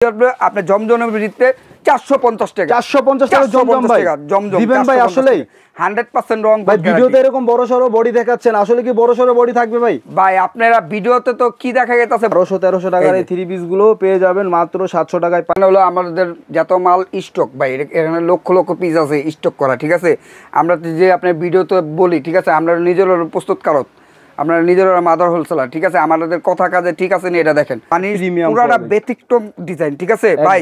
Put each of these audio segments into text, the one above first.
আপনার জমজমের ভিতরে 450 টাকা 450 টাকা জমজম ভাই জমজম দিবেন ভাই আসলে 100% রং ভাই ভিডিওতে এরকম বড় সরো বডি দেখাচ্ছেন আসলে কি বড় সরো বডি থাকবে ভাই ভাই আপনারা ভিডিওতে তো কি দেখা গেছে 1200-1300 টাকার এই থ্রি পিস গুলো পেয়ে যাবেন মাত্র 700 টাকায় মানে হলো আমাদের যত মাল স্টক ভাই এখানে লক্ষ লক্ষ পিস আছে স্টক করা ঠিক আছে আমরা যে আপনার ভিডিওতে বলি ঠিক আছে আমরা নিজেরা প্রস্তুতকারক আপনারা নিজেরা মাদার হোলসেলার ঠিক আছে আমাদের কথা কাজে ঠিক আছে নি এটা দেখেন মানে পুরাটা ব্যতিক্রম ডিজাইন ঠিক আছে ভাই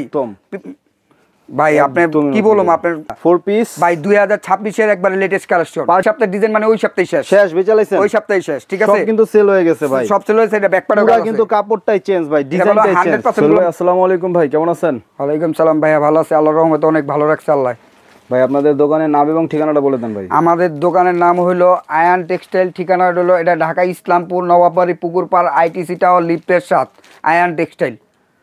ভাই আপনি কি বললাম আপনার 4 পিস ভাই 2026 এর একবারে লেটেস্ট কালেকশন পার সপ্তাহে ডিজাইন মানে ওই সপ্তাহে শেষ বেচালাইছেন ওই সপ্তাহে শেষ ঠিক আছে সব কিন্তু সেল হয়ে গেছে ভাই সব সেল হয়েছে এটা ব্যাকপ্যাডও পুরো কিন্তু কাপড়টাই চেঞ্জ ভাই ডিজাইনটাই চেঞ্জ আসসালামু আলাইকুম ভাই কেমন আছেন ওয়ালাইকুম সালাম ভাইয়া ভালো আছি আল্লাহর রহমতে অনেক ভালো রাখছে আল্লাহ ভাই আপনাদের দোকানের নাম এবং ঠিকানাটা বলে দেন ভাই আমাদের দোকানের নাম হলো আয়ান টেক্সটাইল ঠিকানা হলো এটা ঢাকা ইসলামপুর নবাববাড়ি পুকুরপাড় আইটিসি টাওয়ার লিফটের 7 আয়ান টেক্সটাইল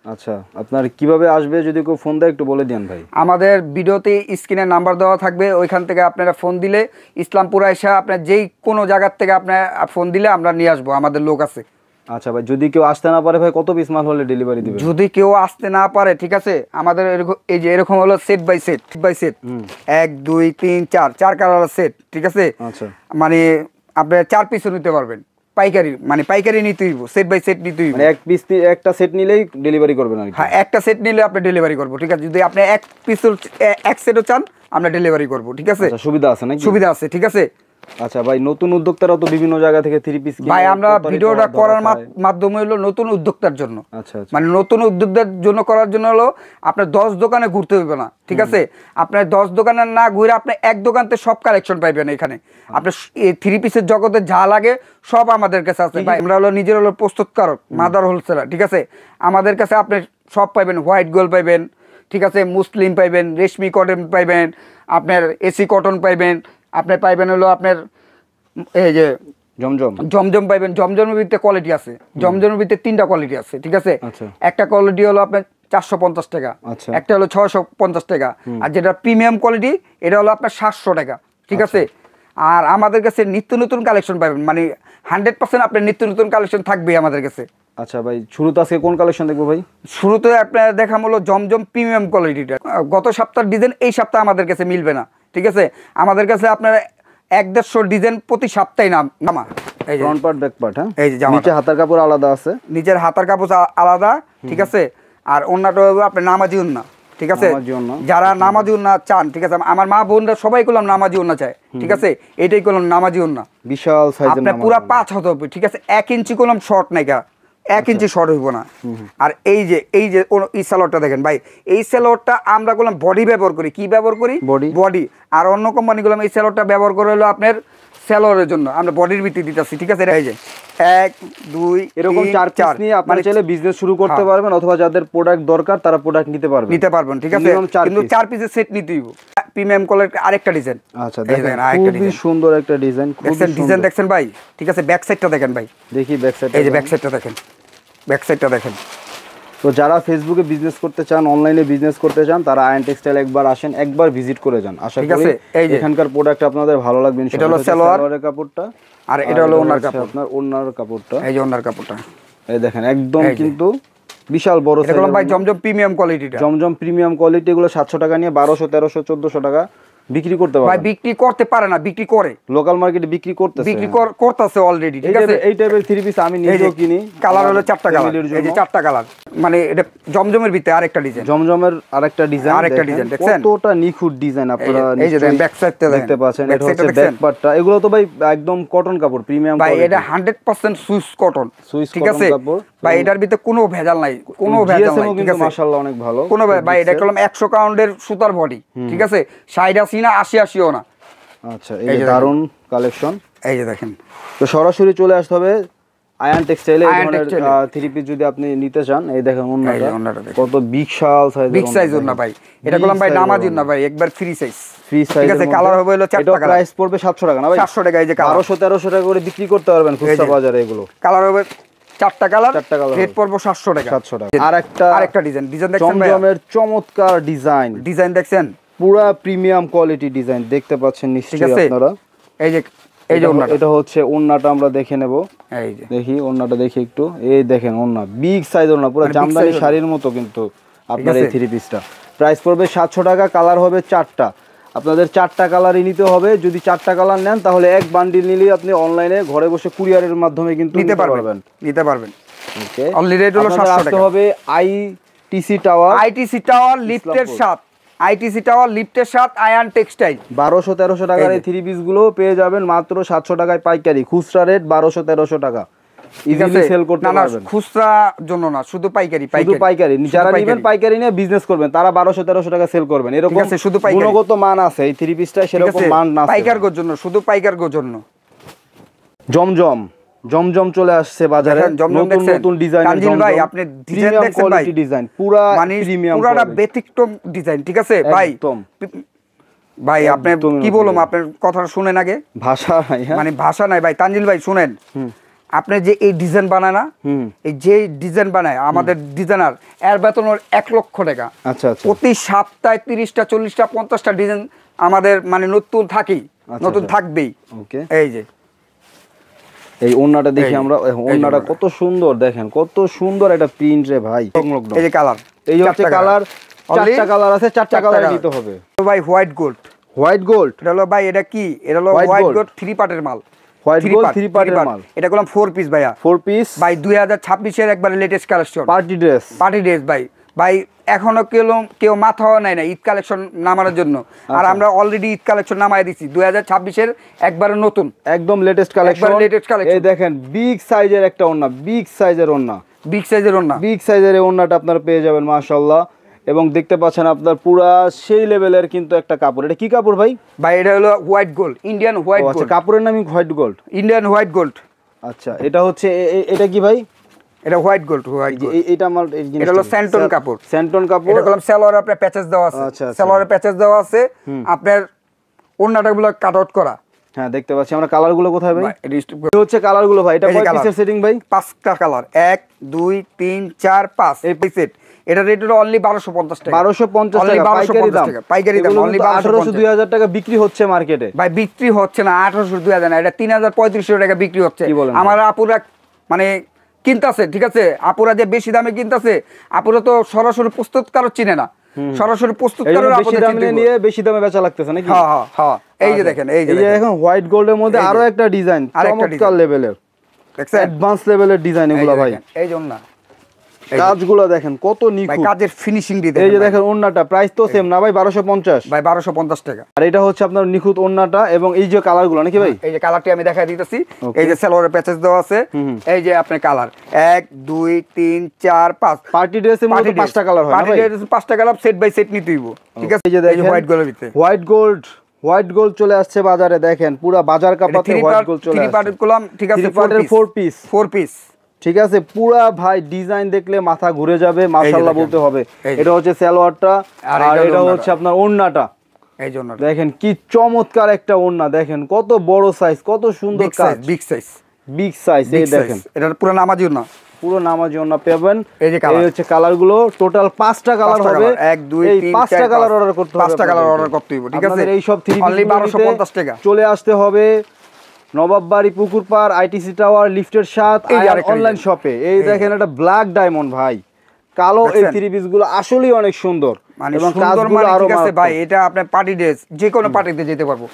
আচ্ছা আপনার কিভাবে আসবে যদি কেউ ফোন দেয় একটু বলে দেন ভাই আমাদের ভিডিওতে স্ক্রিনে নাম্বার দেওয়া থাকবে ওইখান থেকে আপনারা ফোন দিলে ইসলামপুর আইসা আপনার যেই কোনো জায়গার থেকে আপনার ফোন দিলে আমরা নিয়ে আসবো আমাদের লোক আছে আচ্ছা ভাই যদি কেউ আসতে না পারে ভাই কত পিস মাল হলে ডেলিভারি দিবেন যদি কেউ আসতে না পারে ঠিক আছে আমাদের এই যে এরকম হলো সেট বাই সেট 1 2 3 4 চার কালার সেট ঠিক আছে আচ্ছা মানে আপনি 4 পিসও নিতে পারবেন পাইকারি মানে পাইকারি নিতে হইব সেট বাই সেট নিতে হইব মানে এক পিস একটা সেট নিলেই ডেলিভারি করবেন আর কি হ্যাঁ একটা সেট নিলে আপনি ডেলিভারি করব ঠিক আছে যদি আপনি এক পিস এক সেটও চান আমরা ডেলিভারি করব ঠিক আছে আচ্ছা সুবিধা আছে নাকি সুবিধা আছে ঠিক আছে আচ্ছা ভাই নতুন উদ্যোক্তারা তো বিভিন্ন জায়গা থেকে থ্রি পিস কিনে ভাই আমরা ভিডিওটা করার মাধ্যমে হলো নতুন উদ্যোক্তার জন্য আচ্ছা মানে নতুন উদ্যোক্তার জন্য করার জন্য হলো আপনার 10 দোকানে ঘুরতে হবে না ঠিক আছে আপনার 10 দোকানে না ঘুরে আপনি এক দোকানতে সব কালেকশন পাইবেন এখানে আপনি এই থ্রি পিসের জগতে যা লাগে সব আমাদের কাছে আছে ভাই আমরা হলো নিজের হলো প্রস্তুতকারক মাদার হোলসেলার ঠিক আছে আমাদের কাছে আপনি সব পাইবেন হোয়াইট গোল্ড পাইবেন ঠিক আছে মুসলিম পাইবেন রেশমি কটন পাইবেন আপনার এসি কটন পাইবেন আপনি পাইবেন হলো আপনার এই যে জমজম পাইবেন জমজমের ভিতরে কোয়ালিটি আছে জমজমের ভিতরে 3টা কোয়ালিটি আছে ঠিক আছে একটা কোয়ালিটি হলো আপনার 450 টাকা একটা হলো 650 টাকা আর যেটা প্রিমিয়াম কোয়ালিটি এটা হলো আপনার 700 টাকা ঠিক আছে আর আমাদের কাছে নিত্য নতুন কালেকশন পাবেন মানে 100% আপনার নিত্য নতুন কালেকশন থাকবে আমাদের কাছে আচ্ছা ভাই শুরুতে আজকে কোন কালেকশন দেখবো ভাই শুরুতে আপনার দেখাম হলো জমজম প্রিমিয়াম কোয়ালিটিটা গত সপ্তাহের ডিজাইন এই সপ্তাহে আমাদের কাছে মিলবে না ঠিক আছে আমাদের কাছে আপনার 150 ডিজাইন প্রতি সপ্তাহে নামা এই যে ফ্রন্ট পার্ট ব্যাক পার্ট হ্যাঁ এই যে নিচে হাতার কাপড় আলাদা আছে নিচের হাতার কাপড় আলাদা ঠিক আছে আর ওন্নাটা হবে আপনার নামাজি ওন্না ঠিক আছে যারা নামাজি ওন্না চান ঠিক আছে আমার মা বোনরা সবাই করলাম নামাজি ওন্না চায় ঠিক আছে এটাই করলাম নামাজি ওন্না বিশাল সাইজের আপনার পুরো 5 হতে হবে ঠিক আছে 1 ইঞ্চি করলাম শর্ট নাইকা 1 ইঞ্চি শর্ট হইব না আর এই যে এই সালোয়ারটা দেখেন ভাই এই সালোয়ারটা আমরা করলাম বডি ব্যবহার করি কি ব্যবহার করি বডি আর অন্য কোম্পানি গুলো এই সালোয়ারটা ব্যবহার করে হলো আপনার সালোয়ারের জন্য আমরা বডির ভিত্তি দিতেছি ঠিক আছে এই যে 1 2 এরকম 4 পিস নিয়ে আপনি চাইলে বিজনেস শুরু করতে পারবেন অথবা যাদের প্রোডাক্ট দরকার তারা প্রোডাক্ট নিতে পারবেন ঠিক আছে কিন্তু 4 পিসের সেট নিতে হইব প্রিমিয়াম কোয়ালিটির আরেকটা ডিজাইন আচ্ছা দেখেন খুবই সুন্দর একটা ডিজাইন ডিজাইন দেখছেন ভাই ঠিক আছে ব্যাক সাইডটা দেখেন ভাই দেখি ব্যাক সাইড এই যে ব্যাক সাইডটা দেখেন ব্যাক সাইডটা দেখেন তো যারা ফেসবুকে বিজনেস করতে চান অনলাইনে বিজনেস করতে চান তারা আয়ন টেক্সটাইল একবার আসেন একবার ভিজিট করে যান আশা করি এখানকার প্রোডাক্ট আপনাদের ভালো লাগবে এটা হলো সালোয়ারের কাপড়টা আর এটা হলো ওনার কাপড় আপনার ওনার কাপড়টা এই যে ওনার কাপড়টা এই দেখেন একদম কিন্তু বিশাল বড় সাইজ এটা ভাই জমজম প্রিমিয়াম কোয়ালিটিটা জমজম প্রিমিয়াম কোয়ালিটি এগুলো 700 টাকা নিয়ে 1200 1300 1400 টাকা বিক্রি করতে পারে ভাই বিক্রি করতে পারে না বিক্রি করে লোকাল মার্কেটে বিক্রি করতেছে অলরেডি ঠিক আছে এই টাইপের থ্রি পিস আমি নিজেও কিনি কালার হলো 4টা কালার এই যে 4টা কালার মানে এটা জমজমের ভিতরে আরেকটা ডিজাইন জমজমের আরেকটা ডিজাইন দেখছেন কতটা নিখুঁত ডিজাইন আপনারা এই যে ব্যাক সাইডটা দেখতে পাচ্ছেন এটা হচ্ছে ব্যাক পার্টটা এগুলো তো ভাই একদম কটন কাপড় প্রিমিয়াম ভাই এটা 100% সুইস কটন ঠিক আছে ভাই এটার ভিতরে কোনো ভেজাল নাই কোনো ভেজাল নাই ঠিক আছে মাশাআল্লাহ অনেক ভালো কোনো ভাই এটা কলম 100 কাউন্টের সুতার বডি ঠিক আছে 60 না 80 না আচ্ছা এই যে দারুন কালেকশন এই যে দেখেন তো সরাসরি চলে আসতে হবে আয়ন টেক্সটাইলে এই ধরনের থ্রি পিস যদি আপনি নিতে চান এই দেখেন ওন্নাটা কত বিশাল সাইজ ওন্না ভাই এটা কলম ভাই নামাজি ওন্না ভাই একবার ফ্রি সাইজ ঠিক আছে কালার হবে হলো 4টা কালার প্রাইস পড়বে 700 টাকা না ভাই 700 টাকা এই যে 1200 1300 টাকা করে বিক্রি করতে পারবেন খুচরা বাজারে এগুলো কালার হবে 4টা কালার রেট পড়বে 700 টাকা আরেকটা ডিজাইন দেখছেন ভাই জমজমের চমৎকার ডিজাইন দেখছেন পুরা প্রিমিয়াম কোয়ালিটি ডিজাইন দেখতে পাচ্ছেন নিশ্চয়ই আপনারা এই যে এটা হচ্ছে ওন্নাটা আমরা দেখে নেব দেখি ওন্নাটা দেখি একটু এই দেখেন ওন্না বিগ সাইজ ওন্না পুরো জামদানি শাড়ির মতো কিন্তু আপনার এই থ্রি পিসটা। প্রাইস পড়বে 700 টাকা, কালার হবে 4টা। আপনাদের 4টা কালারই নিতে হবে। যদি 4টা কালার নেন তাহলে এক বান্ডিল নিলেই আপনি অনলাইনে ঘরে বসে কুরিয়ারের মাধ্যমে কিন্তু নিতে পারবেন। ওকে, অনলি রেট হলো 700 আসতে টাকা। হবে আইটিসি টাওয়ার লিফটের সাথে, আইটিসি টাওয়ার লিফটের সাথে আয়ান টেক্সটাইল। 1200-1300 টাকার এই থ্রি পিস গুলো পেয়ে যাবেন মাত্র 700 টাকায় পাইকারি। খুচরা রেট 1200-1300 টাকা। ইজিলি সেল করতে পারবেন। খুচরা জন্য না, শুধু পাইকারি। শুধু পাইকারি। যারা নেবেন পাইকারি নিয়ে বিজনেস করবেন তারা 1200-1300 টাকা সেল করবেন। এরকম শুধু পাইকারি। গুণগত মান আছে এই থ্রি পিসটা, সেরকম মান না। পাইকারগোর জন্য, শুধু পাইকারগোর জন্য। জমজম চলে আসছে বাজারে, নতুন নতুন ডিজাইন। তানজিল ভাই আপনি ডিজাইন দেখছেন ভাই, ডিজাইন পুরা প্রিমিয়াম, পুরাটা ব্যতিক্রম ডিজাইন, ঠিক আছে ভাই। ভাই আপনি কি বললাম, আপনার কথাটা শুনেন আগে। ভাষা নাই, মানে ভাষা নাই ভাই। তানজিল ভাই শুনেন, আপনি যে এই ডিজাইন বানায় না, এই যে ডিজাইন বানায় আমাদের ডিজাইনার, এর বেতন 1 লক্ষ টাকা। আচ্ছা আচ্ছা। প্রতি সপ্তাহে 30টা 40টা 50টা ডিজাইন আমাদের মানে নতুন থাকেই, নতুন থাকবেই। ওকে, এই যে এই ওন্নাটা দেখি আমরা, ওন্নাটা কত সুন্দর দেখেন, কত সুন্দর একটা প্রিন্ট রে ভাই। এই যে কালার, এই হচ্ছে কালার, 4টা কালার আছে, 4টা কালার নিতে হবে ভাই। হোয়াইট গোল্ড, এটা হলো ভাই, এটা কি, এটা হলো হোয়াইট গোল্ড 3 পার্টের মাল। হোয়াইট গোল্ড 3 পার্টের মাল। এটা করলাম 4 পিস ভাইয়া, 4 পিস ভাই। 2026 এর একবারে লেটেস্ট কালেকশন, পার্টি ড্রেস ভাই। এখনো কেউ মাথাও নাই না ঈদ কালেকশন নামানোর জন্য, আর আমরা অলরেডি ঈদ কালেকশন নামাই দিছি। 2026 এর একবারে নতুন, একদম লেটেস্ট কালেকশন। এই দেখেন বিগ সাইজের একটা ওন্না, বিগ সাইজের ওন্না, বিগ সাইজের এই ওন্নাটা আপনারা পেয়ে যাবেন মাশাআল্লাহ। এবং দেখতে পাচ্ছেন আপনার পুরা সেই লেভেলের কিন্তু একটা কাপড়। এটা কি কাপড় ভাই? ভাই এটা হলো white gold, Indian white gold. কাপড়ের নামই white gold, Indian white gold. আচ্ছা, এটা হচ্ছে এটা কি ভাই? এটা হোয়াইট গোল্ড, এটা আমার এটা হলো স্যান্টন কাপড়, এটা কলম সেলোয়ারে আপনার প্যাচেস দেওয়া আছে। আচ্ছা, সেলোয়ারে প্যাচেস দেওয়া আছে, আপনার ওন্নাটাগুলো কাট আউট করা। হ্যাঁ, দেখতে পাচ্ছি আমরা। কালারগুলো কোথায় ভাই? এটা হচ্ছে কালারগুলো ভাই। এটা কয় পিসের সেটিং ভাই? 5টা কালার, 1 2 3 4 5 এই সেট। এটা রেট হলো অনলি 1250 টাকা। 1250 টাকা পাইকারি দাম। অনলি 1800-2000 টাকা বিক্রি হচ্ছে মার্কেটে ভাই। বিক্রি হচ্ছে না 1800-2000 না, এটা 3000-3500 টাকা বিক্রি হচ্ছে। আমার আপুরা মানে কিনতাছে, ঠিক আছে। আপুরা যে বেশি দামে কিনতাছে, আপুরা তো সরাসরি প্রস্তুতকারক চিনে না, সরাসরি প্রস্তুতকারক বেশি দামে নিয়ে বেশি দামে বেচা লাগতেছে নাকি? হ্যাঁ। এই যে দেখেন, এই যে এখন হোয়াইট গোল্ডের মধ্যে আরো একটা ডিজাইন, চমৎকার লেভেলের, দেখছেন অ্যাডভান্স লেভেলের ডিজাইন এগুলো ভাই। এই জন্য কাজগুলো দেখেন কত নিখুঁত, কাজের ফিনিশিং দিতে। এই যে দেখেন ওন্নাটা প্রাইস তো সেম না ভাই? 1250 ভাই, 1250 টাকা। আর এটা হচ্ছে আপনার নিখুঁত ওন্নাটা। এবং এই যে কালারগুলো নাকি ভাই? এই যে কালারটি আমি দেখাই দিতেছি। এই যে সেলোয়ারের প্যাচেস দেওয়া আছে, এই যে আপনার কালার 1 2 3 4 5। পার্টি ড্রেসের মধ্যে 5টা কালার হয় না ভাই? পার্টি ড্রেসে 5টা কালার সেট বাই সেট নিতে হইব, ঠিক আছে। এই যে দেখেন হোয়াইট গোল্ডের ভিতরে হোয়াইট গোল্ড চলে আসছে বাজারে। দেখেন পুরো বাজার কাঁপাতে হোয়াইট গোল্ড চলে আসছে। 3 পার্টের কলম, ঠিক আছে। 4 পিস, ঠিক আছে। পুরা ভাই ডিজাইন দেখলে মাথা ঘুরে যাবে, মাশাআল্লাহ বলতে হবে। এটা হচ্ছে সালোয়ারটা, আর এটা হচ্ছে আপনার ওন্নাটা। এই জন্য দেখেন কি চমৎকার একটা ওন্না, দেখেন কত বড় সাইজ, কত সুন্দর কাজ, বিগ সাইজ। এই দেখেন এটা পুরো নামাজি ওন্না, পুরো নামাজি ওন্না পাবেন। এই যে এই হচ্ছে কালারগুলো, টোটাল 5টা কালার হবে। 1 2 3 5টা কালার অর্ডার করতে হবে, 5টা কালার অর্ডার করতে হবে, ঠিক আছে। এই সব 3 অনলি 1250 টাকা। চলে আসতে হবে নবাববাড়ি পুকুরপাড় আইটিসি টাওয়ার লিফটের সাথে অনলাইন শপে। এই দেখেন একটা ব্ল্যাক ডায়মন্ড ভাই, কালো। এই থ্রি পিস গুলো আসলেই অনেক সুন্দর, এবং কাজগুলো আরো ঠিক আছে ভাই। এটা আপনার পার্টি ড্রেস, যে কোনো পার্টিতে যেতে পারবো,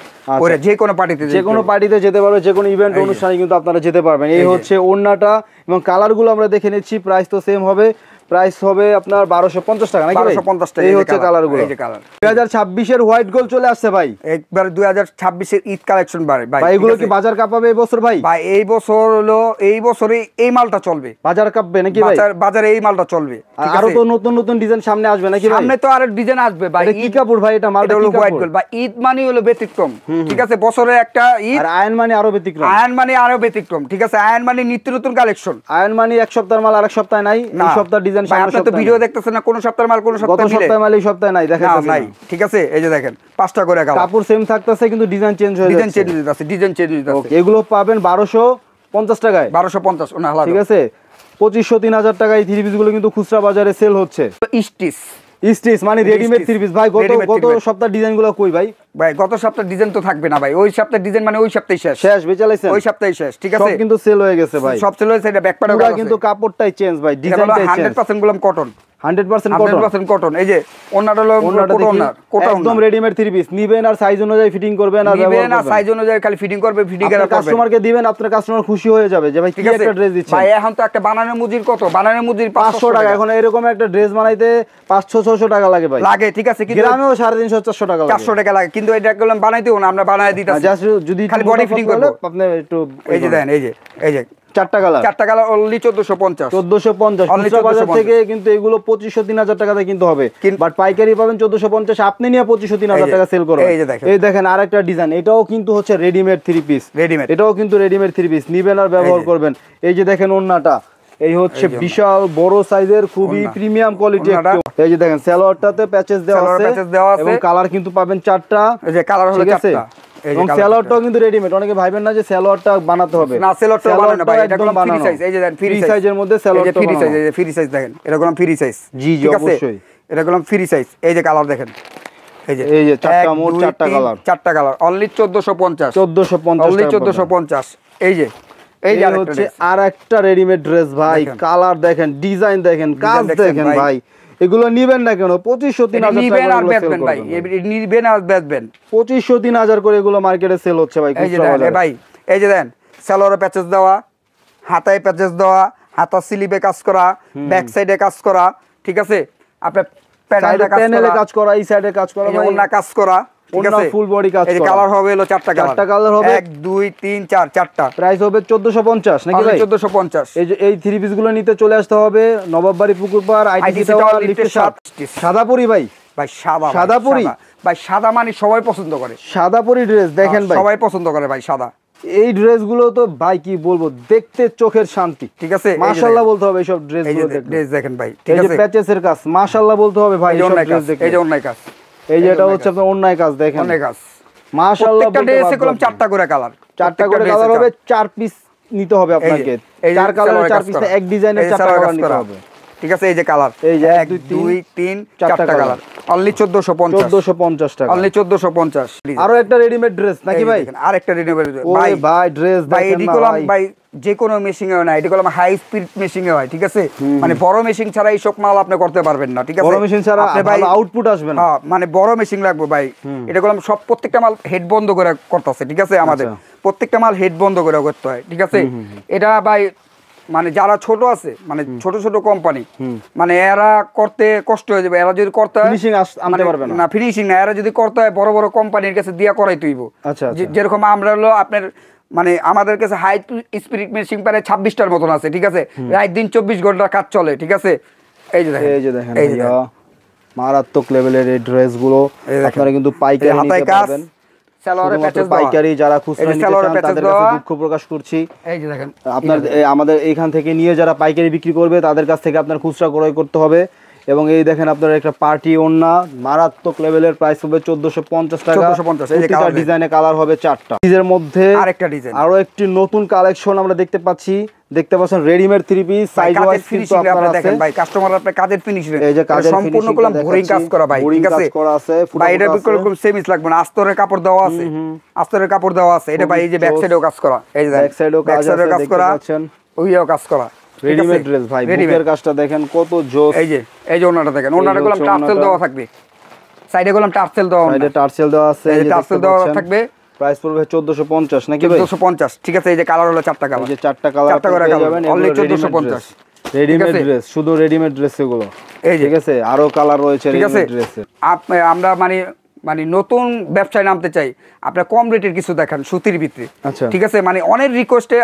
ওরে যে কোনো পার্টিতে যেতে পারবে, যে কোনো ইভেন্ট অনুষ্ঠানে কিন্তু আপনারা যেতে পারবেন। এই হচ্ছে ওন্নাটা এবং কালারগুলো আমরা দেখে নিচ্ছি। প্রাইস তো সেম হবে, প্রাইস হবে আপনার 1250 টাকা নাকি ভাই? 1250 টাকা। এই হচ্ছে কালারগুলো। 2026 এর হোয়াইট গোল্ড চলে আসছে ভাই, একবার 2026 এর ঈদ কালেকশন ভাই। এগুলো কি বাজার কাঁপাবে এই বছর ভাই? এই বছর হলো, এই বছরে এই মালটা চলবে, বাজার কাঁপবে নাকি ভাই? বাজারে এই মালটা চলবে। আরো তো নতুন নতুন ডিজাইন সামনে আসবে নাকি ভাই? সামনে তো আরো ডিজাইন আসবে ভাই। কি কাপড় ভাই? এটা মালটা হলো হোয়াইট গোল্ড ভাই। ঈদ মানে হলো ব্যতিক্রম, ঠিক আছে। বছরে একটা ঈদ, আর আয়ন মানে আরো ব্যতিক্রম। ঠিক আছে। আয়ন মানে নিত্য নতুন কালেকশন। আয়ন মানে এক সপ্তাহের মাল আরেক সপ্তাহে নাই, এই সপ্তাহের ডিজাইন সামনে সপ্তাহে। তো ভিডিও দেখতেছেন না, কোন সপ্তাহের মাল কোন সপ্তাহে মাল এই সপ্তাহে নাই, দেখাচ্ছি নাই, ঠিক আছে। এই যে দেখেন 5টা করে কাপড় সেম থাকতেছে, কিন্তু ডিজাইন চেঞ্জ হয়ে যাচ্ছে, ডিজাইন চেঞ্জ হয়ে যাচ্ছে। এগুলো পাবেন 1250 টাকায়, 1250 না, ঠিক আছে। 2500-3000 টাকায় থ্রি পিস গুলো কিন্তু খুচরা বাজারে সেল হচ্ছে। স্টিচ মানে রেডিমেড থ্রি পিস ভাই। গত সপ্তাহ ডিজাইন গুলো কই ভাই? গত সপ্তাহ ডিজাইন তো থাকবে না ভাই। ওই সপ্তাহের ডিজাইন মানে ওই সপ্তাহে শেষ বেচালাইছেন, ওই সপ্তাহে শেষ, ঠিক আছে। সব কিন্তু সেল হয়ে গেছে ভাই, সব সেল হয়েছে। এটা ব্যাকপ্যাডও কিন্তু কাপড়টাই চেঞ্জ ভাই, ডিজাইনটাই চেঞ্জ। 100% গুলো কটন, 100% কটন 100% কটন। এই যে ওন্নাটা হলো কোটা একদম রেডিমেড থ্রি পিস নিবেন আর সাইজ অনুযায়ী ফিটিং করবেন আর ব্যবহার নিবেন আর সাইজ অনুযায়ী খালি ফিটিং করবে, ফিটিং এর করবে। কাস্টমারকে দিবেন, আপনার কাস্টমার খুশি হয়ে যাবে যে ভাই কি একটা ড্রেস দিচ্ছেন। ভাই এখন তো একটা বানানোর মজুরি কত? বানানোর মজুরি 500 টাকা। এখন এরকম একটা ড্রেস বানাইতে 500-600 টাকা লাগে ভাই। লাগে, ঠিক আছে, কিন্তু গ্রামেও 350-400 টাকা লাগে, 400 টাকা লাগে। কিন্তু এটা করলাম বানাইতেও না, আমরা বানায় দিতাছি। জাস্ট যদি খালি বডি ফিটিং করব। আপনি একটু এই যে দেন, এই যে চারটা কালার অনলি 1450 খুচরা বাজার থেকে কিন্তু এগুলো 2500-3000 টাকাতে কিনতে হবে, বাট পাইকারি পাবেন 1450। আপনি নিয়ে 2500-3000 টাকা সেল করবেন। এই দেখেন আরেকটা ডিজাইন, এটাও কিন্তু হচ্ছে রেডিমেড থ্রি পিস। এটাও কিন্তু রেডিমেড থ্রি পিস, নিবেন আর ব্যবহার করবেন। এই যে দেখেন ওন্নাটা, এই হচ্ছে বিশাল বড় সাইজের খুবই প্রিমিয়াম কোয়ালিটি। এই যে দেখেন সালোয়ারটাতে প্যাচেস দেওয়া আছে এবং কালার কিন্তু পাবেন 4টা। এই যে কালার হলো 4টা। এবং সালোয়ারটাও কিন্তু রেডিমেড। অনেকে ভাইবেন না যে সালোয়ারটা বানাতে হবে, না সালোয়ারটা বানানো না ভাই, এটা একদম ফ্রি সাইজ। এই যে দেন ফ্রি সাইজের মধ্যে সালোয়ারটা ফ্রি সাইজ। এই যে ফ্রি সাইজ দেখেন, এটা একদম ফ্রি সাইজ। জি জি অবশ্যই, এটা একদম ফ্রি সাইজ। এই যে কালার দেখেন, এই যে চারটা, মোট চারটা কালার অনলি 1450 অনলি 1450। এই যে হচ্ছে আরেকটা রেডিমেড ড্রেস ভাই, কালার দেখেন, ডিজাইন দেখেন, কাজ দেখেন ভাই। এগুলো নিবেন না কেন? 2500-3000 নিবেন আর বেচবেন ভাই, নিবেন আর বেচবেন। 2500-3000 করে এগুলো মার্কেটে সেল হচ্ছে ভাই। এই যে দেন ভাই, এই যে দেন সালোয়ারে প্যাচেস দেওয়া, হাতায় প্যাচেস দেওয়া, হাতা স্লিভে কাজ করা, ব্যাক সাইডে কাজ করা, ঠিক আছে, আপনার প্যানেলে কাজ করা, এই সাইডে কাজ করা, ভাই ওন্না কাজ করা, ঠিক আছে, ফুল বডি কাজ করা। এই যে কালার হবে হলো 4টা কালার হবে, 1 2 3 4 চারটা। প্রাইস হবে 1450 নাকি ভাই? 1450। এই যে এই থ্রি পিস গুলো নিতে চলে আসতে হবে নবাববাড়ি পুকুরপাড় আইটিসি টাওয়ার লিফটের 7। সাদাপুরি ভাই, সাদাপুরি ভাই, সাদা মানে সবাই পছন্দ করে। সাদাপুরি ড্রেস দেখেন ভাই, সবাই পছন্দ করে ভাই সাদা। এই ড্রেস গুলো তো ভাই কি বলবো, দেখতে চোখের শান্তি, ঠিক আছে, মাশাআল্লাহ বলতে হবে। এইসব ড্রেস গুলো দেখেন ভাই, ঠিক আছে, এই যে প্যাচেসের কাজ মাশাআল্লাহ বলতে হবে ভাই। এইসব ড্রেস দেখেন, এই যে অন্যায় কাজ, এই যে এটা হচ্ছে আপনার অন্যায় কাজ দেখেন, অন্যায় কাজ মাশাআল্লাহ। প্রত্যেকটা ড্রেসে কলম 4টা করে কালার, 4টা করে কালার হবে, 4 পিস নিতে হবে আপনাকে। 4 কালারের 4 পিস, এক ডিজাইনের 4টা কালার নিতে হবে, ঠিক আছে। এই যে কালার, এই যে 1 2 3 4টা কালার, অনলি 1450 টাকা, অনলি 1450। আরো একটা রেডিমেড ড্রেস নাকি ভাই? আরেকটা রেডিমেড ভাই, ভাই ড্রেস দেখেন না ভাই, ভাই যে কোনো মেশিনে হয় না, এটা কলম হাই স্পিড মেশিনে হয়, ঠিক আছে, মানে বড় মেশিন ছাড়া এই সব মাল আপনি করতে পারবেন না, ঠিক আছে, বড় মেশিন ছাড়া ভালো আউটপুট আসবে না। হ্যাঁ, মানে বড় মেশিন লাগবে ভাই। এটা কলম সব প্রত্যেকটা মাল হেড বন্ধ করে করতেছে, ঠিক আছে, আমাদের প্রত্যেকটা মাল হেড বন্ধ করে করতে হয়, ঠিক আছে। এটা ভাই মানে যারা ছোট আছে, মানে ছোট ছোট কোম্পানি, মানে এরা করতে কষ্ট হয়ে যাবে। এরা যদি করতে হয় ফিনিশিং আনতে পারবে না, ফিনিশিং না, এরা যদি করতে হয় বড় বড় কোম্পানির কাছে দিয়া করাই তুইব। যেরকম আমরা হলো আপনার মানে আমাদের কাছে হাই স্পিড মেশিন প্রায় 26টার মতন আছে, ঠিক আছে, রাত দিন 24 ঘন্টা কাজ চলে, ঠিক আছে। এই যে দেখেন, এই যে মারাত্মক লেভেলের এই ড্রেস গুলো আপনারা কিন্তু পাইকারি নিতে পারবেন। সালোয়ারে প্যাচেস দাও, পাইকারি যারা খুচরা নিতে চান তাদের কাছে দুঃখ প্রকাশ করছি। এই যে দেখেন, আপনার আমাদের এইখান থেকে নিয়ে যারা পাইকারি বিক্রি করবে তাদের কাছ থেকে আপনার খুচরা ক্রয় করতে হবে। এবং এই দেখেন আপনার একটা পার্টি ওন্না, মারাত্মক লেভেলের, প্রাইস হবে 1450 টাকা। 1450। এই যে কালার, ডিজাইনে কালার হবে 4টা। এর মধ্যে আরেকটা ডিজাইন, আরো একটি নতুন কালেকশন আমরা দেখতে পাচ্ছেন readymade three piece, size wise কিন্তু আপনারা দেখেন ভাই, কাস্টমার আপনার কাজের ফিনিশিং, এই যে কাজের সম্পূর্ণ কলম বোরিং কাজ করা ভাই, ঠিক আছে, ভাই এটা বিকল্প সেমিস লাগবে না, আস্তরের কাপড় দেওয়া আছে, আস্তরের কাপড় দেওয়া আছে। এটা ভাই এই যে ব্যাক সাইডেও কাজ করা, এই যে ব্যাক সাইডেও কাজ করা, ওইও কাজ করা, রেডিমেড ড্রেস ভাই। বুকের কাজটা দেখেন কত জোস। এই যে ওনাটা দেখেন, ওনাটা কলম টার্সেল দেওয়া থাকবে, সাইডে কলম টার্সেল দেওয়া, সাইডে টার্সেল দেওয়া আছে, এই যে টার্সেল দেওয়া থাকবে। প্রাইস পড়বে 1450 নাকি ভাই? 1450, ঠিক আছে। এই যে কালার হলো 4টা কালার, এই যে 4টা কালার পেয়ে যাবেন, অনলি 1450। রেডিমেড ড্রেস, শুধু রেডিমেড ড্রেস এগুলো, এই যে ঠিক আছে। আরো কালার রয়েছে রেডিমেড ড্রেসে। আমরা মানে নতুন ব্যবসায় নামতে চাই, আপনার কম রেটের কিছু দেখান সুতির ভিতরে, ঠিক আছে, মানে অনেক রিকোয়েস্টে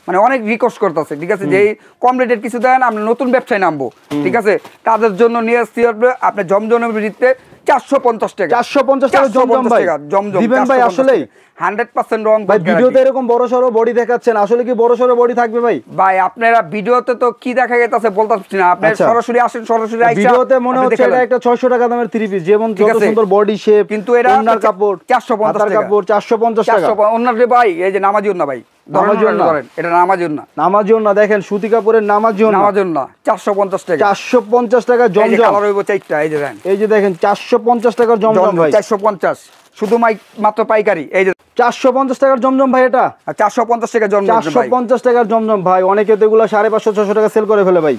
মানে অনেক রিকোয়েস্ট করতেছে, ঠিক আছে, যে কম রেটের কিছু দেন, আমরা নতুন ব্যবসায় নামবো, ঠিক আছে, তাদের জন্য নিয়ে আসতে হবে আপনি জমজমের ভিত্তিতে 450 টাকা। 450 টাকা জমজম ভাই, জমজম দিবেন ভাই? আসলেই 100% রং ভাই। ভিডিওতে এরকম বড়সড় বডি দেখাচ্ছেন, আসলে কি বড়সড় বডি থাকবে ভাই? ভাই আপনারা ভিডিওতে তো কি দেখা যাচ্ছে বলতে পারছি না, আপনি সরাসরি আসেন, সরাসরি আইসা ভিডিওতে মনে হচ্ছে এটা একটা 600 টাকা দামের থ্রি পিস, যেমন যত সুন্দর বডি শেপ, কিন্তু এটা ওন্নার কাপড় 450 টাকা, কাপড় 450 টাকা। ওন্নার রে ভাই, এই যে নামাজি ওন্না ভাই, নামাজি ওন্না করেন, এটা নামাজি ওন্না, নামাজি ওন্না দেখেন, সুতি কাপড়ের নামাজি ওন্না, নামাজি ওন্না 450 টাকা। 450 টাকা জমজম, এই যে কালার হইবো চারটা, এই যে দেখেন, এই যে দেখেন 450 টাকার জমজম ভাই, 450 শুধু মাত্র পাইকারি। এই যে 450 টাকার জমজম ভাই, এটা 450 টাকার জমজম, 450 টাকার জমজম ভাই। অনেকে তো এগুলো 550-600 টাকা সেল করে ফেলে ভাই,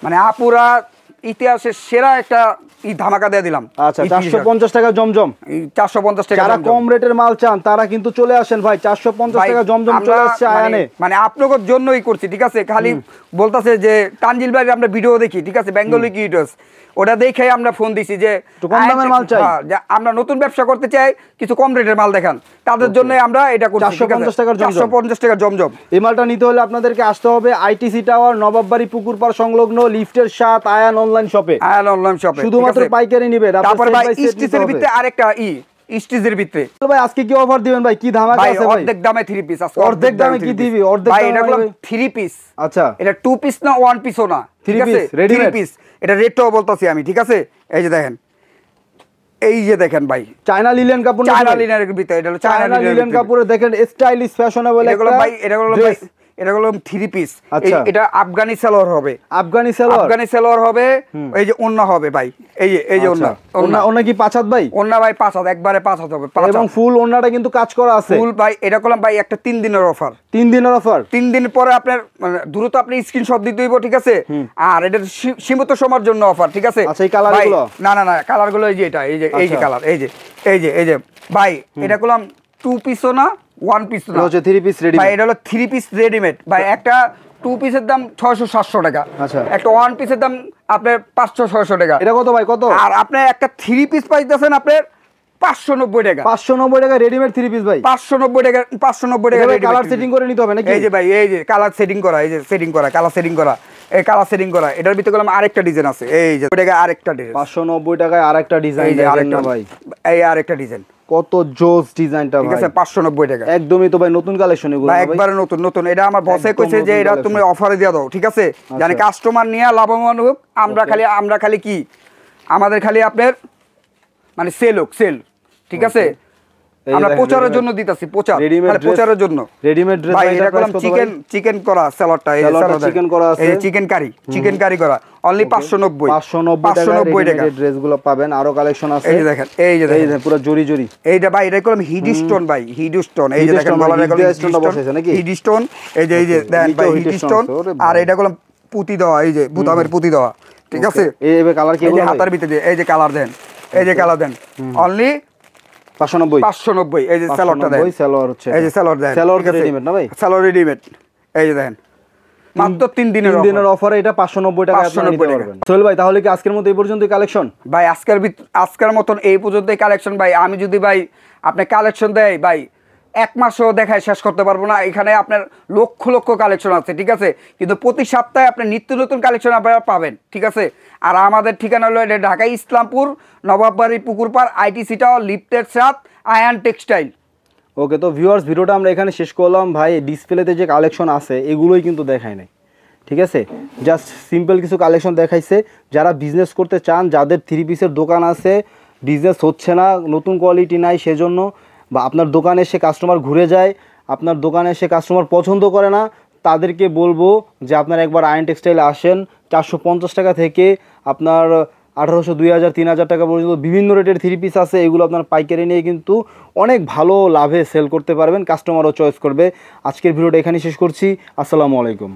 মানে আপুরা ইতিহাসের সেরা একটা ধামাকা দিয়ে দিলাম। আচ্ছা 450 টাকা জমজম, 450 টাকা। যারা কম রেটের মাল চান তারা কিন্তু চলে আসেন ভাই, 450 টাকা জমজম চলে আসছে আয়ানে। মানে আপনাদের জন্যই করছি, ঠিক আছে। খালি বলতাছে যে তানজিল ভাই আমরা ভিডিও দেখি, ঠিক আছে, বেঙ্গলি কিউটাস, ওটা দেখে আমরা ফোন দিছি যে কম দামের মাল চাই, আমরা নতুন ব্যবসা করতে চাই, কিছু কম রেটের মাল দেখান, তাদের জন্য আমরা এটা করছি। 450 টাকার জমজম, 450 টাকা জমজম। এই মালটা নিতে হলে আপনাদেরকে আসতে হবে আইটিসি টাওয়ার, নবাববাড়ি পুকুরপাড় সংলগ্ন লিফটের 7 আয়ান অনলাইন শপে। আয়ান অনলাইন শপে শুধুমাত্র পাইকারি নিবেন। তারপর ভাই স্টিচের ভিতরে আরেকটা স্টিচের ভিতরে ভাই আজকে কি অফার দিবেন ভাই, কি ধামাকা আছে ভাই? অর্ধেক দামে 3 পিস আছে। অর্ধেক দামে কি দিবি? অর্ধেক দামে এটা হলো 3 পিস। আচ্ছা এটা 2 পিস না 1 পিসও না, ঠিক আছে, 3 পিস। এটা রেটটাও বলতাছি আমি, ঠিক আছে। এই যে দেখেন, এই যে দেখেন ভাই, চায়না লিলেন কাপড়, চায়না লিলেনের ভিতরে, এটা হলো চায়না লিলেন কাপড়ে দেখেন স্টাইলিশ ফ্যাশনেবল এগুলো ভাই, এগুলো ভাই, এটা হলো 3 পিস। এটা আফগানি সালোয়ার হবে, আফগানি সালোয়ার হবে। এই যে ওন্না হবে ভাই, এই যে ওন্না কি 5 হাত ভাই? ওন্না ভাই 5 হাত, একবারে 5 হাত হবে, এবং ফুল ওন্নাটা কিন্তু কাজ করা আছে ফুল ভাই। এটা করলাম ভাই একটা 3 দিনের অফার। 3 দিনের অফার, 3 দিন পরে আপনার মানে দ্রুত আপনি স্ক্রিনশট দিতে হইব, ঠিক আছে। আর এটা সীমিত সময়ের জন্য অফার, ঠিক আছে। আচ্ছা এই কালারগুলো, না কালারগুলো এই যে এটা, এই যে কালার, এই যে ভাই, এটা করলাম 2 পিসও না 1 পিস না, হচ্ছে 3 পিস রেডি ভাই। এটা হলো 3 পিস রেডিমেড ভাই। একটা 2 পিসের দাম 600-700 টাকা। আচ্ছা একটা 1 পিসের দাম আপনার 500-600 টাকা। এটা কত ভাই, কত? আর আপনি একটা 3 পিস পাইতেছেন আপনার 590 টাকা। 590 টাকা রেডিমেড 3 পিস ভাই, 590 টাকা। 590 টাকা রেডিমেড। কালার সেটিং করে নিতে হবে নাকি? এই যে ভাই, এই যে কালার সেটিং করা, এই যে সেটিং করা, কালার সেটিং করা, এই কালার সেটিং করা। এটার ভিতরে গেলাম আরেকটা ডিজাইন আছে, এই যে ওই টাকা আরেকটা ডিজাইন, 590 টাকায় আরেকটা ডিজাইন, আরেকটা ভাই, এই আরেকটা ডিজাইন, কত জোস ডিজাইনটা ভাই, ঠিক আছে। 590 টাকা একদমই তো ভাই নতুন কালেকশন এগুলো ভাই, একবারে নতুন। এটা আমার বসে কইছে যে এটা তুমি অফারে দিয়ে দাও, ঠিক আছে, জানি কাস্টমার নিয়ে লাভবান হোক। আমরা খালি কি, আমাদের খালি আপনার মানে সেল, ঠিক আছে। আমরা প্রচারের জন্য দিতাছি, প্রচারের জন্য রেডিমেড ড্রেস ভাই। এটা করলাম চিকেন করা সালাডটা, এই সালাড চিকেন করা আছে, এই চিকেন কারি করা, অনলি 590 টাকা ড্রেসগুলো পাবেন। আরো কালেকশন আছে, এই যে দেখেন, এই যে পুরো জরি এইটা ভাই। এটা করলাম হিড স্টোন ভাই, হিড স্টোন, এই যে দেখেন গলার স্টোনটা বসাইছে নাকি, হিড স্টোন, এই যে দেন ভাই হিড স্টোন। আর এটা করলাম পুঁতি দেওয়া, এই যে বুতামের পুঁতি দেওয়া, ঠিক আছে। এই কালার কি হাতার ভিতরে এই যে কালার দেন, অনলি 590। এই যে সালোয়ারটা দেন, সালোয়ার হচ্ছে, এই যে সালোয়ার দেন, সালোয়ার রেডিমেড না ভাই, সালোয়ার রেডিমেড। এই যে দেখেন, মাত্র 3 দিনের অফারে এটা 590 টাকা আপনারা নিতে পারবেন। সোহেল ভাই তাহলে কি আজকের মতো এই পর্যন্তই কালেকশন ভাই? আজকের মতন এই পর্যন্তই কালেকশন ভাই। আমি যদি ভাই আপনি কালেকশন দেয় ভাই, 1 মাসও দেখায় শেষ করতে পারবো না। এখানে আপনার লক্ষ কালেকশন আছে, ঠিক আছে। কিন্তু প্রতি সপ্তাহে আপনি নিত্য নতুন কালেকশন আপনারা পাবেন, ঠিক আছে। আর আমাদের ঠিকানা হলো ঢাকা ইসলামপুর, নবাববাড়ি পুকুরপাড়, আইটিসি টাওয়ার, লিফটের 7, আয়ান টেক্সটাইল। ওকে, তো ভিউয়ার্স ভিডিওটা আমরা এখানে শেষ করলাম ভাই। ডিসপ্লেতে যে কালেকশন আছে এগুলোই কিন্তু দেখায় নাই, ঠিক আছে। জাস্ট সিম্পল কিছু কালেকশন দেখাইছে। যারা বিজনেস করতে চান, যাদের 3 পিসের দোকান আছে, বিজনেস হচ্ছে না, নতুন কোয়ালিটি নাই, সেজন্য বা আপনার দোকানে এসে কাস্টমার ঘুরে যায়, আপনার দোকানে এসে কাস্টমার পছন্দ করে না, তাদেরকে বলবো যে আপনারা একবার আয়ন টেক্সটাইলে আসেন। 450 টাকা থেকে আপনার 1800, 2000, 3000 টাকা পর্যন্ত বিভিন্ন রেটের 3 পিস আছে। এগুলো আপনার পাইকারি নিয়ে কিন্তু অনেক ভালো লাভে সেল করতে পারবেন, কাস্টমারও চয়েস করবে। আজকের ভিডিওটা এখানেই শেষ করছি। আসসালামু আলাইকুম।